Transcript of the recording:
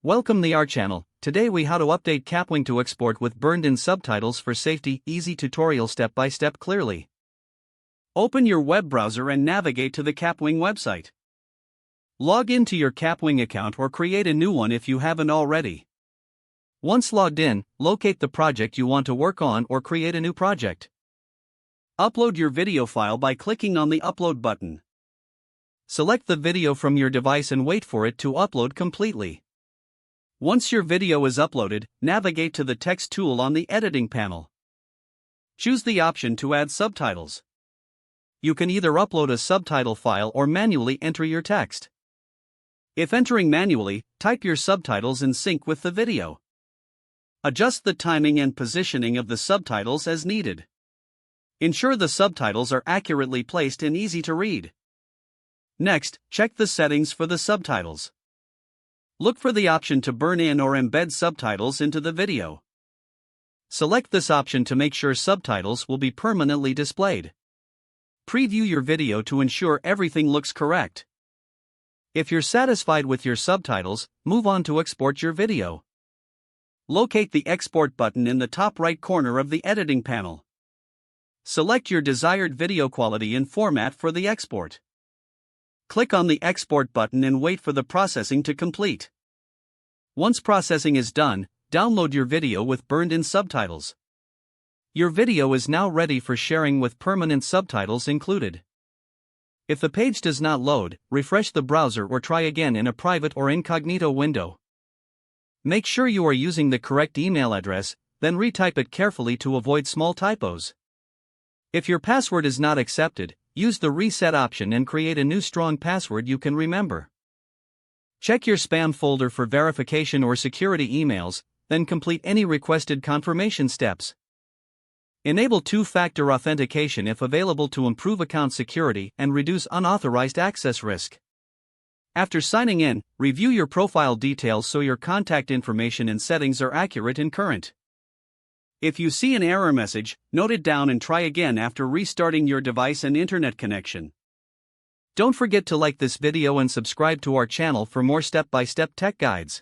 Welcome to our channel. Today we how to update Kapwing to export with burned-in subtitles for safety. Easy tutorial step by step clearly. Open your web browser and navigate to the Kapwing website. Log into your Kapwing account or create a new one if you haven't already. Once logged in, locate the project you want to work on or create a new project. Upload your video file by clicking on the upload button. Select the video from your device and wait for it to upload completely. Once your video is uploaded, navigate to the text tool on the editing panel. Choose the option to add subtitles. You can either upload a subtitle file or manually enter your text. If entering manually, type your subtitles in sync with the video. Adjust the timing and positioning of the subtitles as needed. Ensure the subtitles are accurately placed and easy to read. Next, check the settings for the subtitles. Look for the option to burn in or embed subtitles into the video. Select this option to make sure subtitles will be permanently displayed. Preview your video to ensure everything looks correct. If you're satisfied with your subtitles, move on to export your video. Locate the export button in the top right corner of the editing panel. Select your desired video quality and format for the export. Click on the export button and wait for the processing to complete. Once processing is done, download your video with burned-in subtitles. Your video is now ready for sharing with permanent subtitles included. If the page does not load, refresh the browser or try again in a private or incognito window. Make sure you are using the correct email address, then retype it carefully to avoid small typos. If your password is not accepted, use the reset option and create a new strong password you can remember. Check your spam folder for verification or security emails, then complete any requested confirmation steps. Enable two-factor authentication if available to improve account security and reduce unauthorized access risk. After signing in, review your profile details so your contact information and settings are accurate and current. If you see an error message, note it down and try again after restarting your device and internet connection. Don't forget to like this video and subscribe to our channel for more step-by-step tech guides.